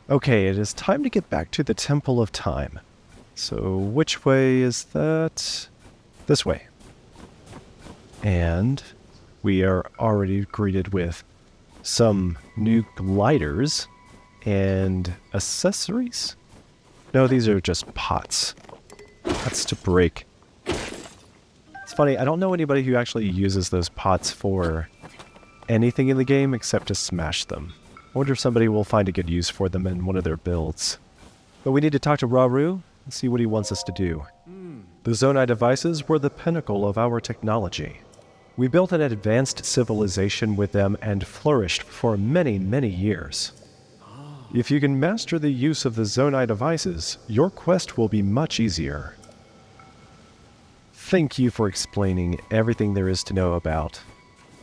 Okay, it is time to get back to the Temple of Time. So which way is that? This way. And we are already greeted with some new gliders and accessories. No, these are just pots. Pots to break. It's funny, I don't know anybody who actually uses those pots for anything in the game except to smash them. I wonder if somebody will find a good use for them in one of their builds. But we need to talk to Rauru and see what he wants us to do. The Zonai devices were the pinnacle of our technology. We built an advanced civilization with them and flourished for many, many years. If you can master the use of the Zonai devices, your quest will be much easier. Thank you for explaining everything there is to know about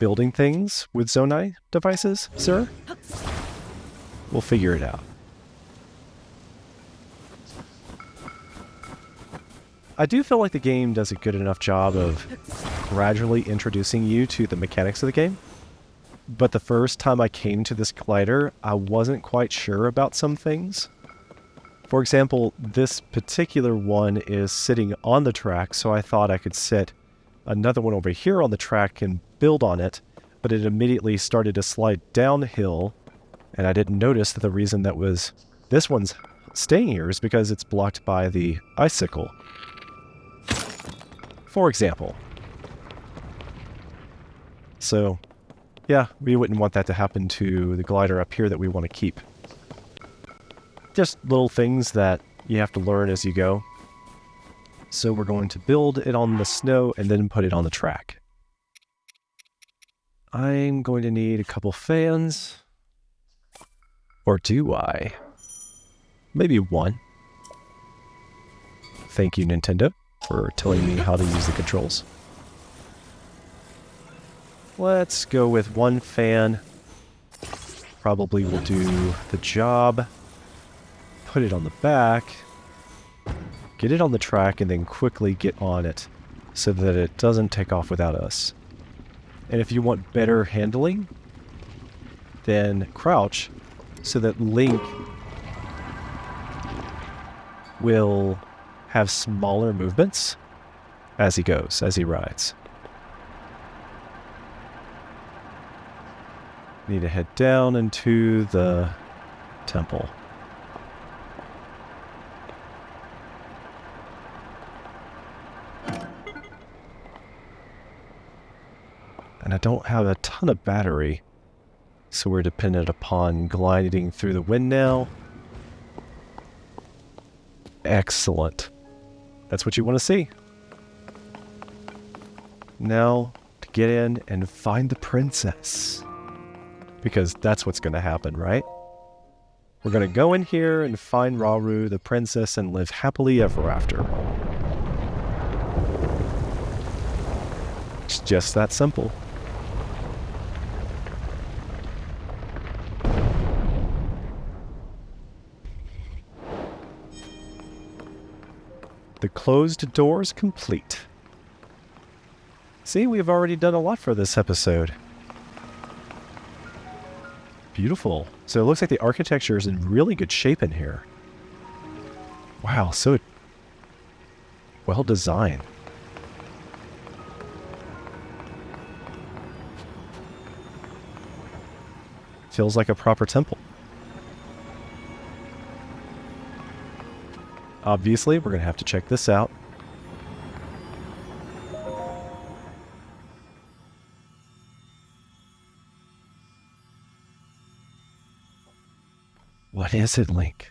building things with Zonai devices, sir. We'll figure it out. I do feel like the game does a good enough job of gradually introducing you to the mechanics of the game. But the first time I came to this glider, I wasn't quite sure about some things. For example, this particular one is sitting on the track, so I thought I could sit another one over here on the track and build on it, but it immediately started to slide downhill, and I didn't notice that the reason that was this one's staying here is because it's blocked by the icicle. For example. So, yeah, we wouldn't want that to happen to the glider up here that we want to keep. Just little things that you have to learn as you go. So we're going to build it on the snow and then put it on the track. I'm going to need a couple fans. Or do I? Maybe one. Thank you, Nintendo, for telling me how to use the controls. Let's go with one fan. Probably will do the job. Put it on the back. Get it on the track and then quickly get on it so that it doesn't take off without us. And if you want better handling, then crouch so that Link will have smaller movements as he goes, as he rides. Need to head down into the temple. And I don't have a ton of battery, so we're dependent upon gliding through the wind now. Excellent. That's what you want to see. Now, to get in and find the princess. Because that's what's going to happen, right? We're going to go in here and find Rauru, the princess, and live happily ever after. It's just that simple. The closed doors complete. See, we've already done a lot for this episode. Beautiful. So it looks like the architecture is in really good shape in here. Wow, so well designed. Feels like a proper temple. Obviously, we're going to have to check this out. What is it, Link?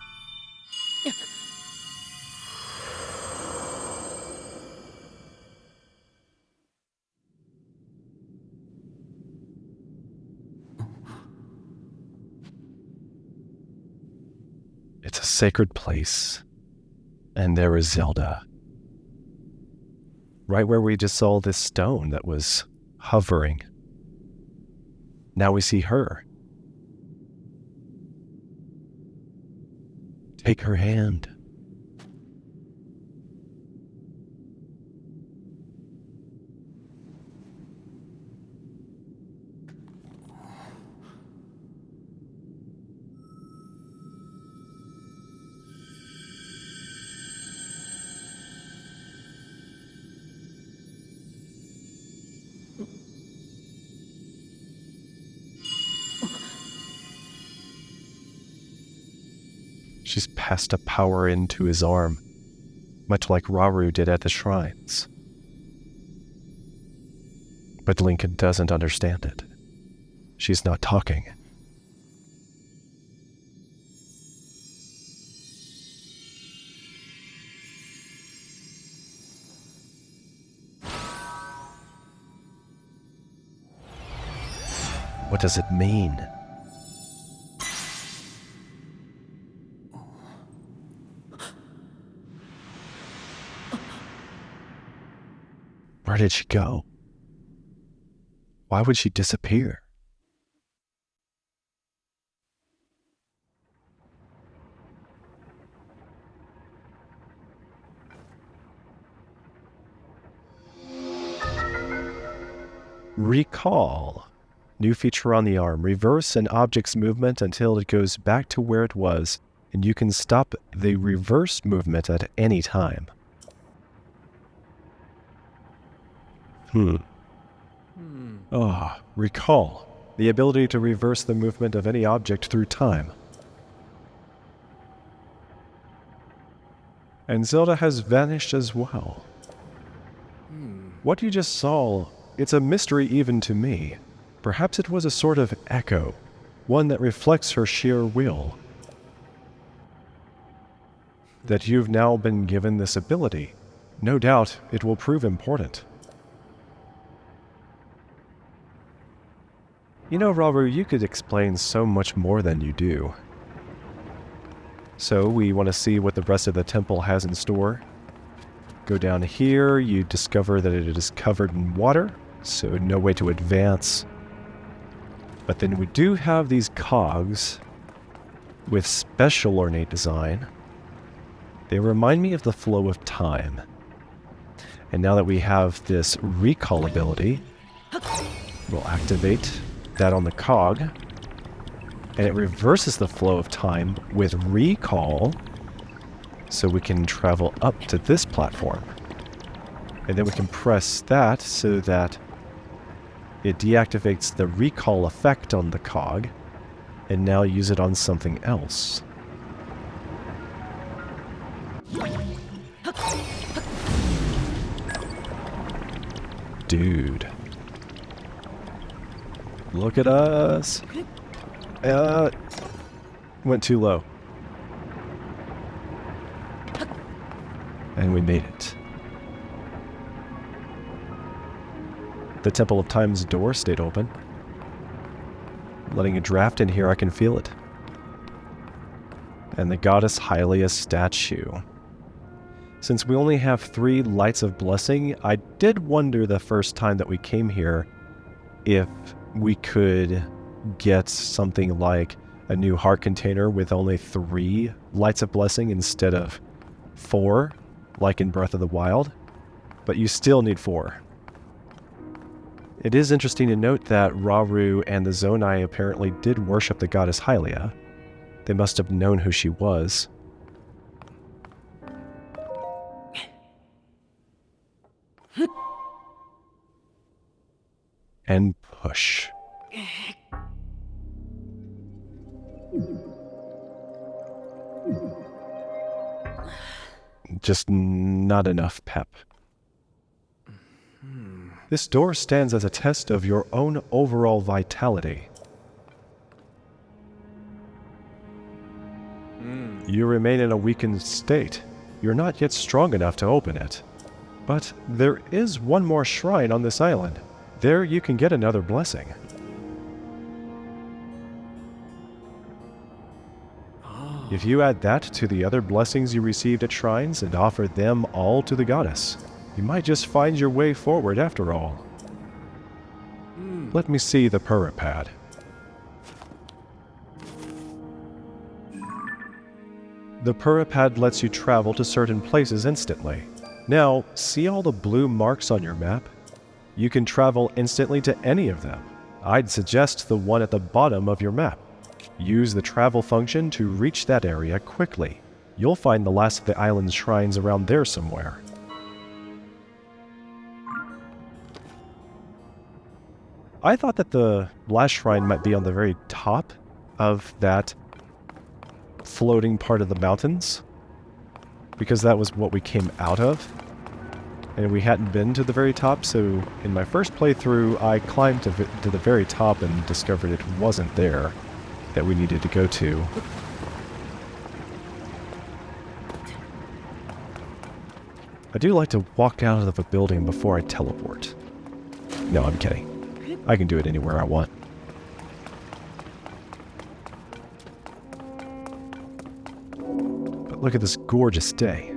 It's a sacred place. And there is Zelda. Right where we just saw this stone that was hovering. Now we see her. Take her hand. She's passed a power into his arm, much like Rauru did at the shrines. But Lincoln doesn't understand it. She's not talking. What does it mean? Where did she go? Why would she disappear? Recall. New feature on the arm. Reverse an object's movement until it goes back to where it was, and you can stop the reverse movement at any time. Recall. The ability to reverse the movement of any object through time. And Zelda has vanished as well. What you just saw, it's a mystery even to me. Perhaps it was a sort of echo, one that reflects her sheer will. That you've now been given this ability. No doubt it will prove important. You know, Rauru, you could explain so much more than you do. So, we want to see what the rest of the temple has in store. Go down here, you discover that it is covered in water, so no way to advance. But then we do have these cogs with special ornate design. They remind me of the flow of time. And now that we have this recall ability, we'll activate that on the cog. And it reverses the flow of time with recall, so we can travel up to this platform. And then we can press that so that it deactivates the recall effect on the cog, and now use it on something else. Dude. Look at us. Went too low. And we made it. The Temple of Time's door stayed open. Letting a draft in here, I can feel it. And the Goddess Hylia statue. Since we only have 3 lights of blessing, I did wonder the first time that we came here if we could get something like a new heart container with only 3 lights of blessing instead of 4, like in Breath of the Wild. But you still need 4. It is interesting to note that Rauru and the Zonai apparently did worship the Goddess Hylia. They must have known who she was. And push. Just not enough pep. This door stands as a test of your own overall vitality. You remain in a weakened state. You're not yet strong enough to open it. But there is one more shrine on this island. There you can get another blessing. If you add that to the other blessings you received at shrines and offer them all to the goddess, you might just find your way forward after all. Let me see the pad. The pad lets you travel to certain places instantly. Now, see all the blue marks on your map? You can travel instantly to any of them. I'd suggest the one at the bottom of your map. Use the travel function to reach that area quickly. You'll find the last of the island's shrines around there somewhere. I thought that the last shrine might be on the very top of that floating part of the mountains, because that was what we came out of. And we hadn't been to the very top, so in my first playthrough, I climbed to the very top and discovered it wasn't there that we needed to go to. I do like to walk out of a building before I teleport. No, I'm kidding. I can do it anywhere I want. But look at this gorgeous day.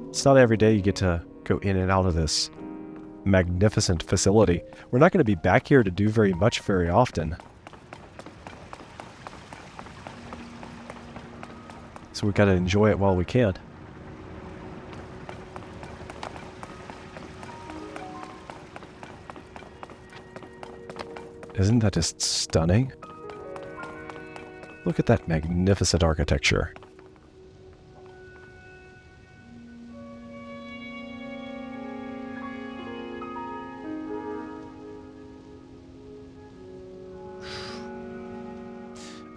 It's not every day you get to go in and out of this magnificent facility. We're not going to be back here to do very much very often. So we've got to enjoy it while we can. Isn't that just stunning? Look at that magnificent architecture.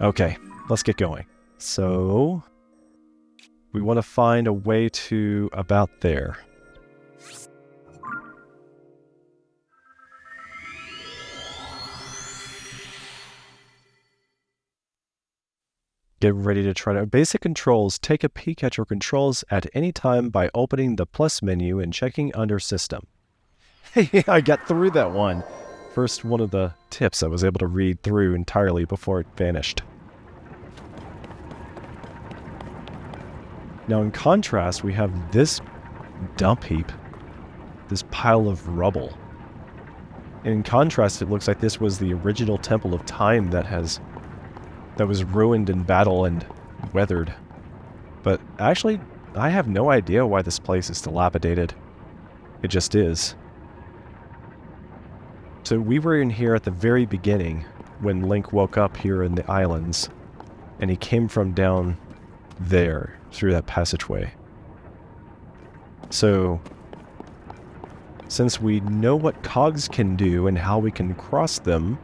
Okay, let's get going. So, we want to find a way to about there. Get ready to try to... Basic controls. Take a peek at your controls at any time by opening the plus menu and checking under system. Hey, I got through that one. First one of the tips I was able to read through entirely before it vanished. Now in contrast, we have this dump heap. This pile of rubble. And in contrast, it looks like this was the original Temple of Time that was ruined in battle and weathered. But actually, I have no idea why this place is dilapidated. It just is. So we were in here at the very beginning when Link woke up here in the islands. And he came from down there through that passageway. So, since we know what cogs can do and how we can cross them,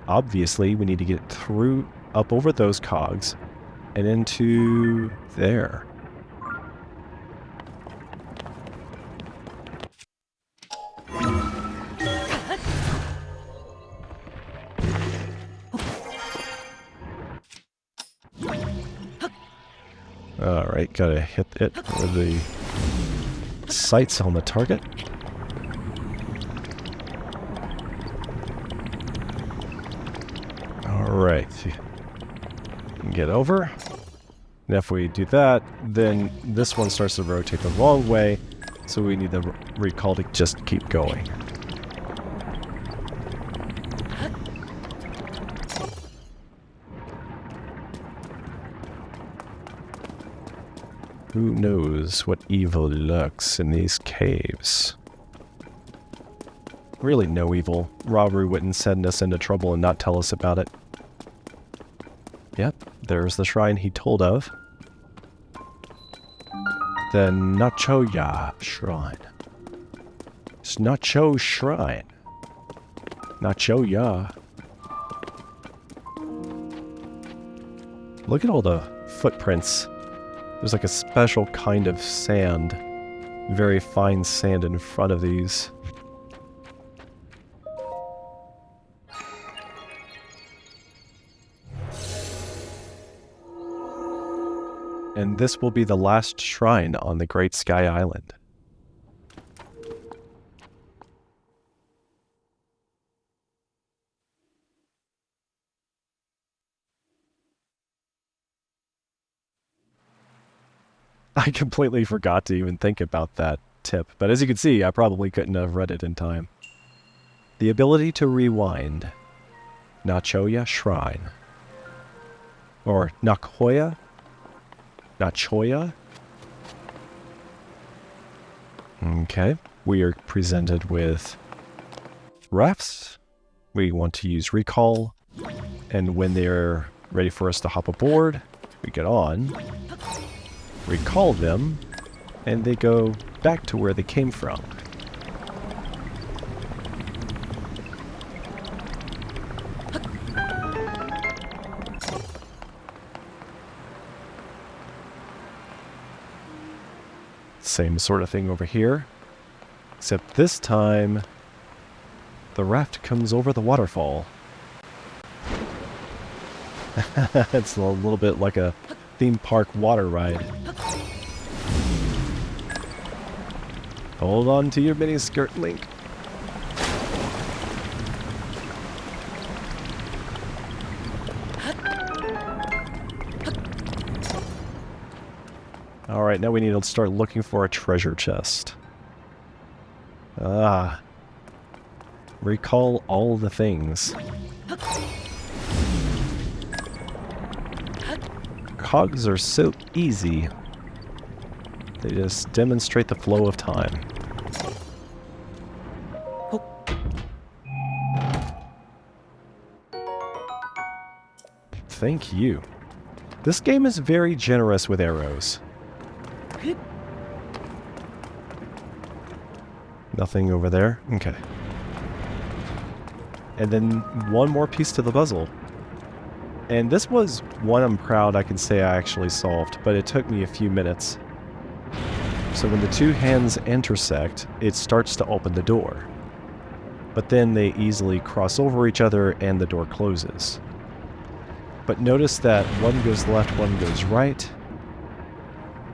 obviously we need to get through up over those cogs and into there. Alright, gotta hit it with the sights on the target. Alright. Get over. And if we do that, then this one starts to rotate the wrong way, so we need the recall to just keep going. Who knows what evil lurks in these caves? Really no evil. Rauru wouldn't send us into trouble and not tell us about it. Yep, there's the shrine he told of. The Nachoyah Shrine. It's Nachoyah Shrine. Nachoyah. Look at all the footprints. There's like a special kind of sand. Very fine sand in front of these. And this will be the last shrine on the Great Sky Island. I completely forgot to even think about that tip, but as you can see, I probably couldn't have read it in time. The ability to rewind. Nachoyah Shrine. Or Nachoyah? Nachoyah? Okay, we are presented with rafts. We want to use recall, and when they're ready for us to hop aboard, we get on, recall them, and they go back to where they came from. Same sort of thing over here. Except this time, the raft comes over the waterfall. It's a little bit like a theme park water ride. Hold on to your mini skirt, Link. Alright, now we need to start looking for a treasure chest. Ah. Recall all the things. Cogs are so easy. They just demonstrate the flow of time. Thank you. This game is very generous with arrows. Nothing over there? Okay. And then one more piece to the puzzle. And this was one I'm proud I can say I actually solved, but it took me a few minutes. So when the two hands intersect, it starts to open the door. But then they easily cross over each other and the door closes. But notice that one goes left, one goes right,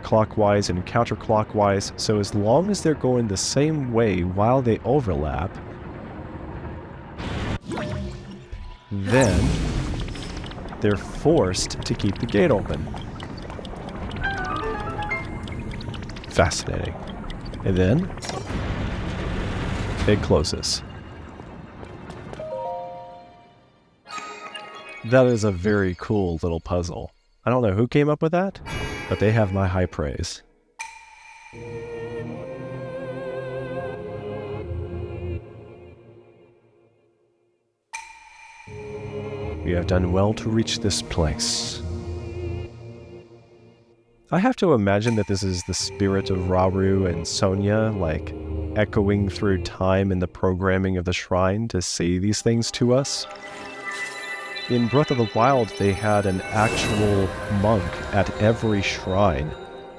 clockwise and counterclockwise, so as long as they're going the same way while they overlap, then they're forced to keep the gate open. Fascinating. And then it closes. That is a very cool little puzzle. I don't know who came up with that, but they have my high praise. You have done well to reach this place. I have to imagine that this is the spirit of Rauru and Sonia, like, echoing through time in the programming of the shrine to say these things to us. In Breath of the Wild, they had an actual monk at every shrine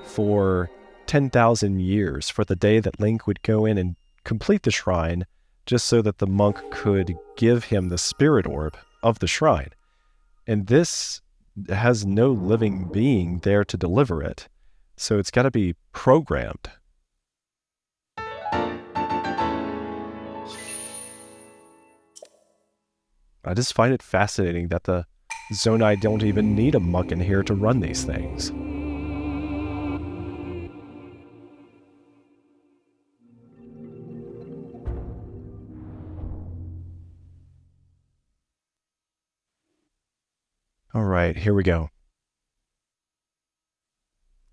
for 10,000 years, for the day that Link would go in and complete the shrine, just so that the monk could give him the spirit orb of the shrine. And this has no living being there to deliver it, so it's got to be programmed. I just find it fascinating that the Zonai don't even need a monk in here to run these things. Alright, here we go.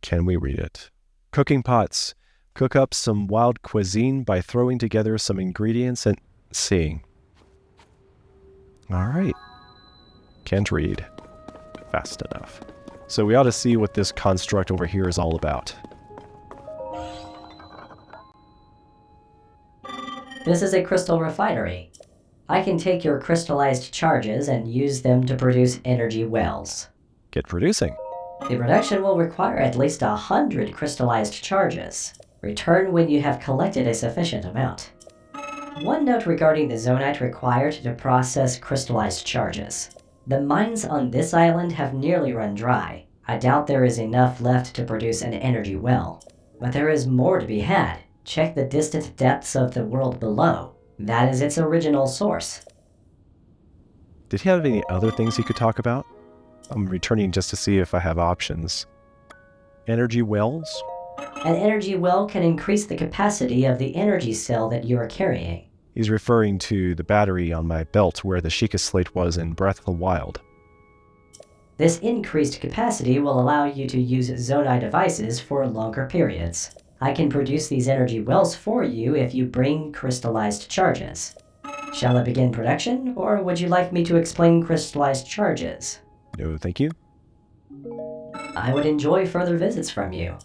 Can we read it? Cooking pots. Cook up some wild cuisine by throwing together some ingredients and seeing. Alright. Can't read fast enough. So we ought to see what this construct over here is all about. This is a crystal refinery. I can take your crystallized charges and use them to produce energy wells. Get producing. The production will require at least 100 crystallized charges. Return when you have collected a sufficient amount. One note regarding the zonite required to process crystallized charges. The mines on this island have nearly run dry. I doubt there is enough left to produce an energy well. But there is more to be had. Check the distant depths of the world below. That is its original source. Did he have any other things he could talk about? I'm returning just to see if I have options. Energy wells? An energy well can increase the capacity of the energy cell that you are carrying. He's referring to the battery on my belt where the Sheikah slate was in Breath of the Wild. This increased capacity will allow you to use Zonai devices for longer periods. I can produce these energy wells for you if you bring crystallized charges. Shall I begin production, or would you like me to explain crystallized charges? No, thank you. I would enjoy further visits from you.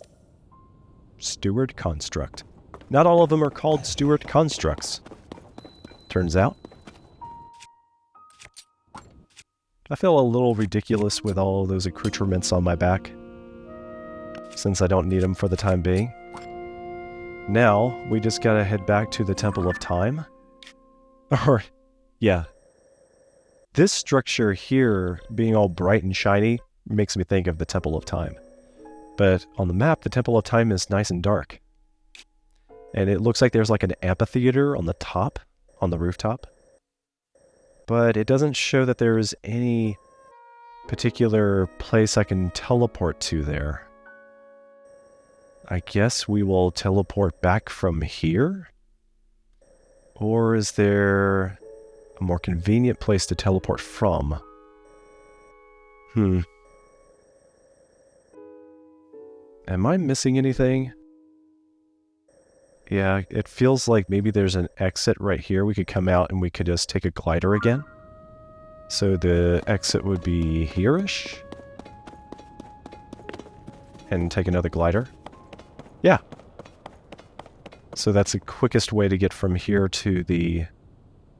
Steward construct. Not all of them are called steward constructs. Turns out. I feel a little ridiculous with all those accoutrements on my back, since I don't need them for the time being. Now, we just gotta head back to the Temple of Time. Or, yeah. This structure here, being all bright and shiny, makes me think of the Temple of Time. But on the map, the Temple of Time is nice and dark. And it looks like there's like an amphitheater on the top, on the rooftop. But it doesn't show that there's any particular place I can teleport to there. I guess we will teleport back from here? Or is there a more convenient place to teleport from? Am I missing anything? Yeah, it feels like maybe there's an exit right here. We could come out and we could just take a glider again. So the exit would be here-ish? And take another glider? Yeah. So that's the quickest way to get from here to the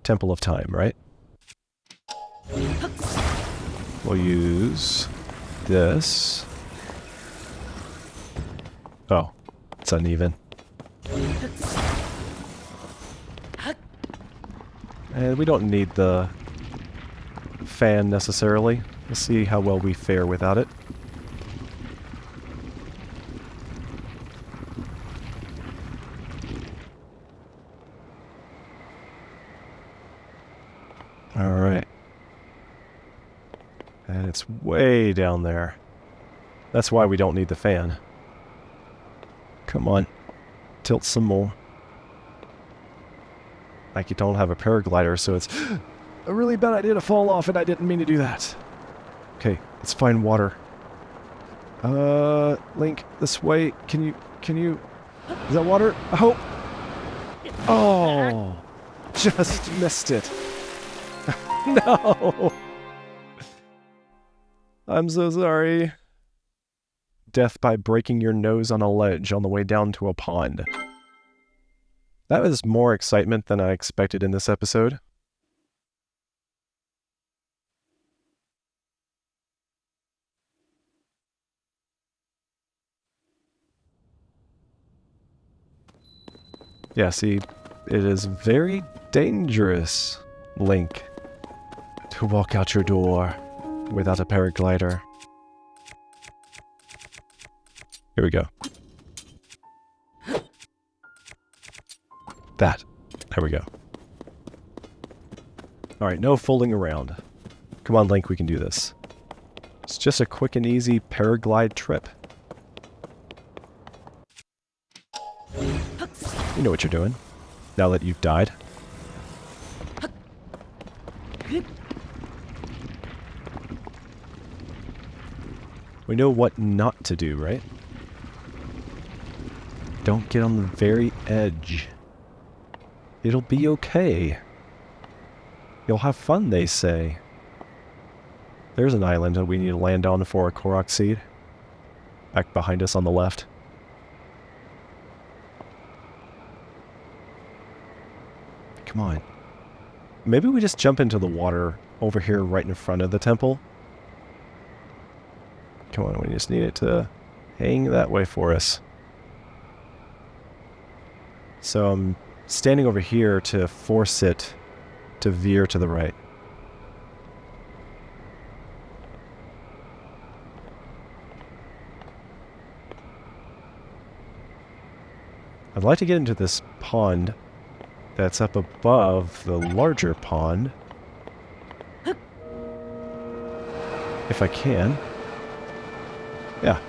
Temple of Time, right? We'll use this. Oh, it's uneven. And we don't need the fan necessarily. Let's see how well we fare without it. Alright. And it's way down there. That's why we don't need the fan. Come on. Tilt some more. Like you don't have a paraglider, so it's a really bad idea to fall off, and I didn't mean to do that. Okay, let's find water. Link, this way. Can you... Is that water? I hope. Oh! Just missed it. No! I'm so sorry. Death by breaking your nose on a ledge on the way down to a pond. That was more excitement than I expected in this episode. Yeah, see, it is very dangerous, Link, to walk out your door without a paraglider. Here we go. That. There we go. Alright, no fooling around. Come on, Link, we can do this. It's just a quick and easy paraglide trip. You know what you're doing, now that you've died. We know what not to do, right? Don't get on the very edge. It'll be okay. You'll have fun, they say. There's an island that we need to land on for a Korok seed. Back behind us on the left. Come on. Maybe we just jump into the water over here right in front of the temple. Come on, we just need it to hang that way for us. So I'm standing over here to force it to veer to the right. I'd like to get into this pond that's up above the larger pond. If I can. Yeah.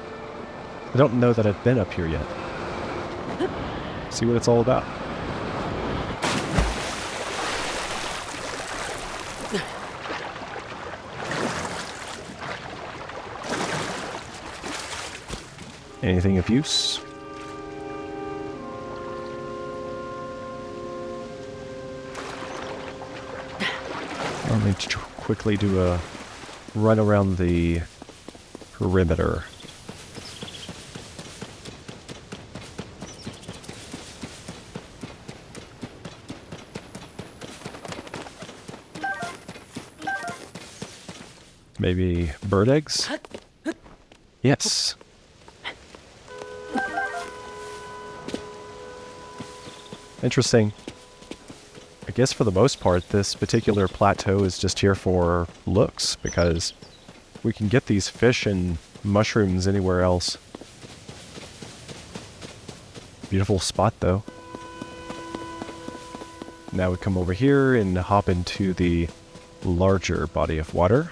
I don't know that I've been up here yet. See what it's all about. Anything of use? Let me quickly do a run around the perimeter. Maybe bird eggs? Yes. Interesting. I guess for the most part, this particular plateau is just here for looks, because we can get these fish and mushrooms anywhere else. Beautiful spot, though. Now we come over here and hop into the larger body of water.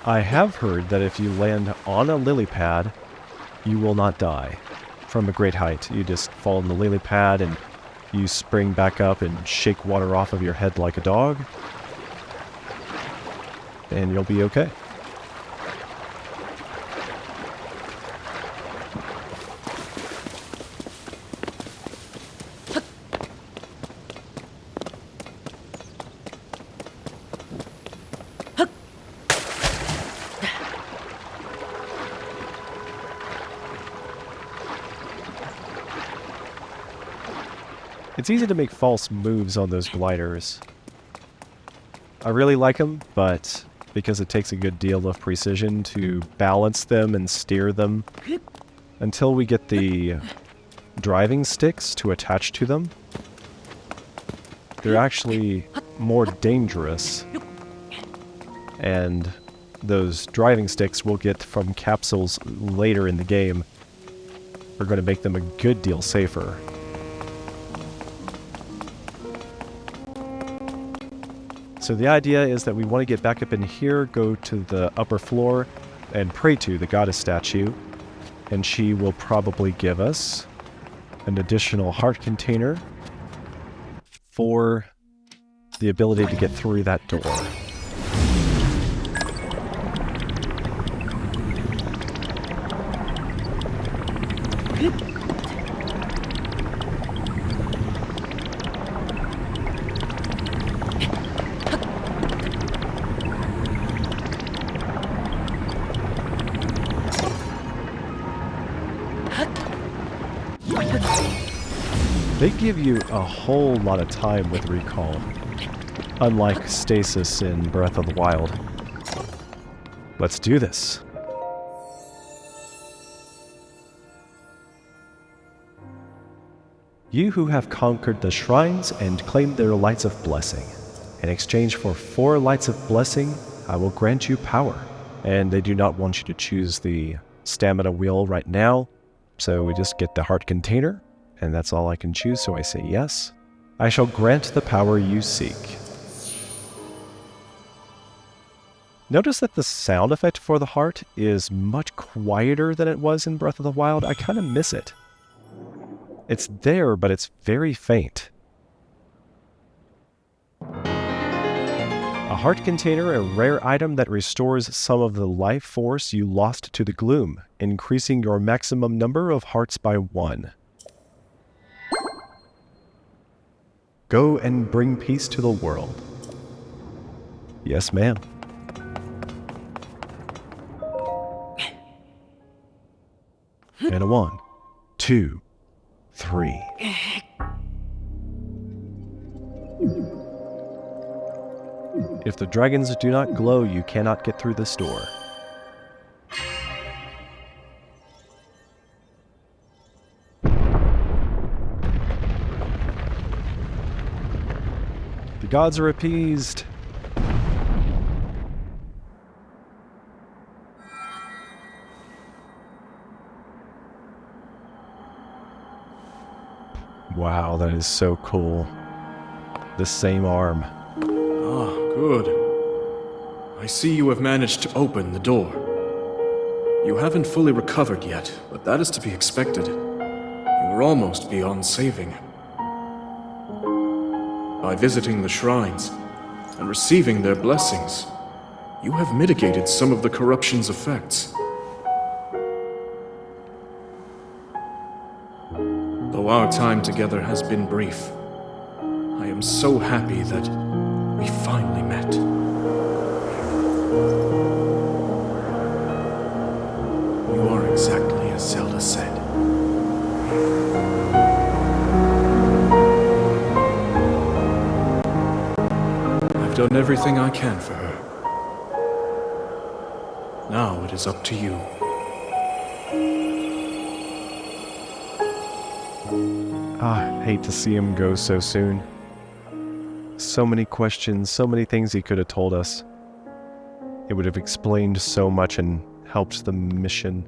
I have heard that if you land on a lily pad, you will not die from a great height. You just fall in the lily pad and you spring back up and shake water off of your head like a dog, and you'll be okay. It's easy to make false moves on those gliders. I really like them, but because it takes a good deal of precision to balance them and steer them, until we get the driving sticks to attach to them, they're actually more dangerous. And those driving sticks we'll get from capsules later in the game are going to make them a good deal safer. So the idea is that we want to get back up in here, go to the upper floor, and pray to the goddess statue, and she will probably give us an additional heart container for the ability to get through that door. They give you a whole lot of time with recall, unlike stasis in Breath of the Wild. Let's do this. You who have conquered the shrines and claimed their lights of blessing. In exchange for 4 lights of blessing, I will grant you power. And they do not want you to choose the stamina wheel right now, so we just get the heart container. And that's all I can choose, so I say yes. I shall grant the power you seek. Notice that the sound effect for the heart is much quieter than it was in Breath of the Wild. I kind of miss it. It's there, but it's very faint. A heart container, a rare item that restores some of the life force you lost to the gloom, increasing your maximum number of hearts by 1. Go and bring peace to the world. Yes, ma'am. And a 1, 2, 3. If the dragons do not glow, you cannot get through this door. The gods are appeased. Wow, that is so cool. The same arm. Ah, good. I see you have managed to open the door. You haven't fully recovered yet, but that is to be expected. You were almost beyond saving. By visiting the shrines and receiving their blessings, you have mitigated some of the corruption's effects. Though our time together has been brief, I am so happy that we finally met. You are exactly as Zelda said. I've done everything I can for her. Now it is up to you. I hate to see him go so soon. So many questions, so many things he could have told us. It would have explained so much and helped the mission.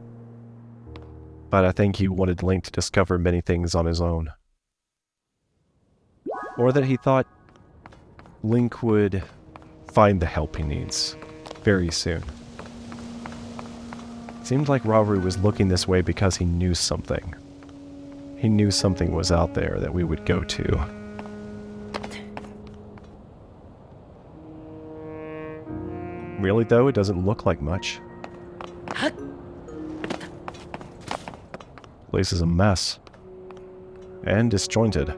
But I think he wanted Link to discover many things on his own. Or that he thought Link would find the help he needs very soon. It seemed like Rauru was looking this way because he knew something. He knew something was out there that we would go to. Really though, it doesn't look like much. Place is a mess. And disjointed.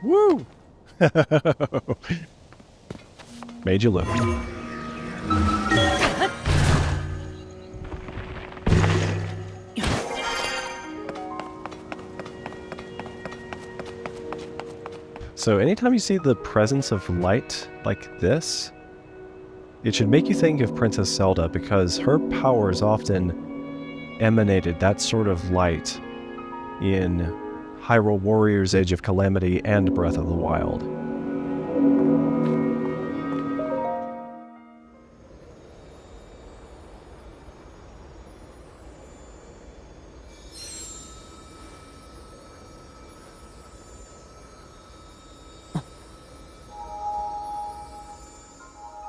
Woo! Made you look. So anytime you see the presence of light like this, it should make you think of Princess Zelda because her powers often emanated that sort of light in Hyrule Warriors Age of Calamity and Breath of the Wild.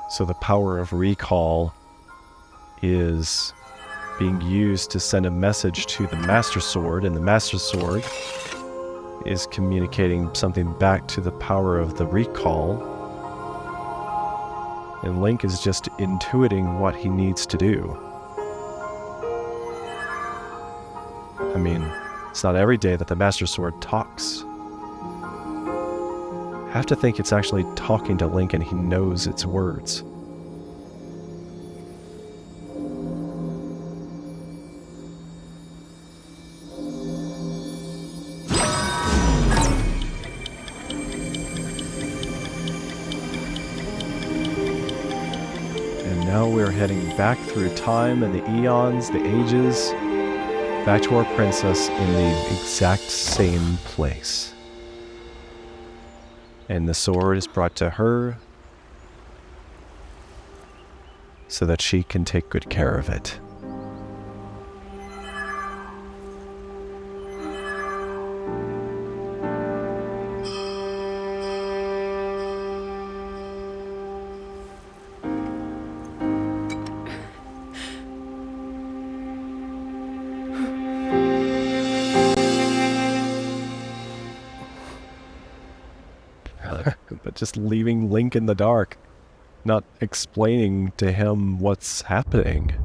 So the power of recall is being used to send a message to the Master Sword, and the Master Sword is communicating something back to the power of the recall. And Link is just intuiting what he needs to do. I mean, it's not every day that the Master Sword talks. I have to think it's actually talking to Link and he knows its words. And now we're heading back through time and the eons, the ages, back to our princess in the exact same place. And the sword is brought to her so that she can take good care of it. But just leaving Link in the dark, not explaining to him what's happening.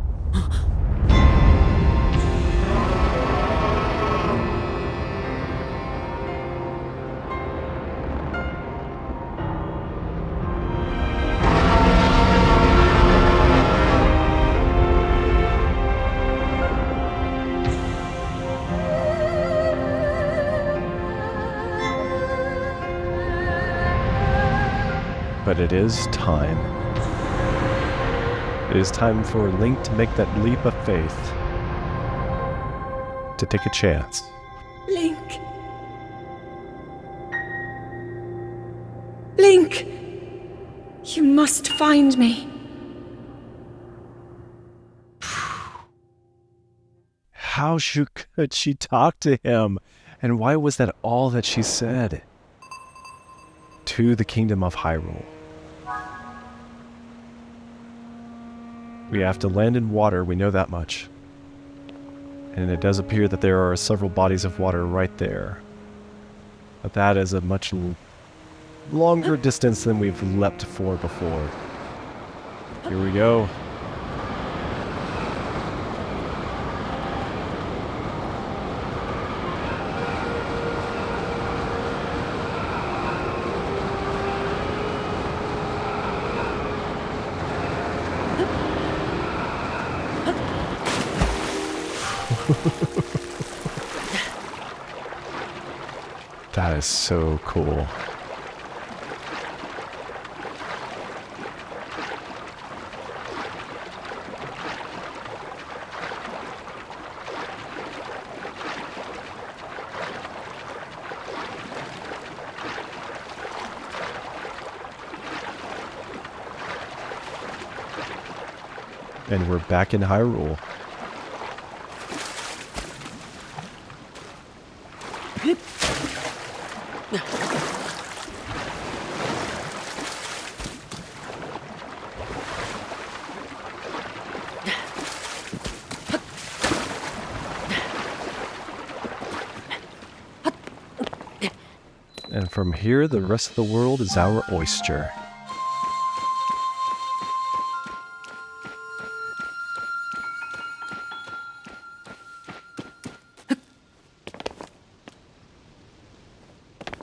But it is time. It is time for Link to make that leap of faith. To take a chance. Link. Link! You must find me. How could she talk to him? And why was that all that she said? To the kingdom of Hyrule. We have to land in water, we know that much. And it does appear that there are several bodies of water right there. But that is a much longer distance than we've leapt for before. Here we go. That is so cool. And we're back in Hyrule. And from here, the rest of the world is our oyster.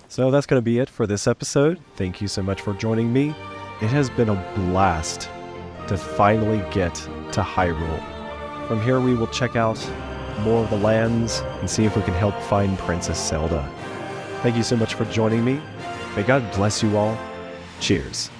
So that's going to be it for this episode. Thank you so much for joining me. It has been a blast to finally get to Hyrule. From here we will check out more of the lands and see if we can help find Princess Zelda. Thank you so much for joining me. May God bless you all. Cheers.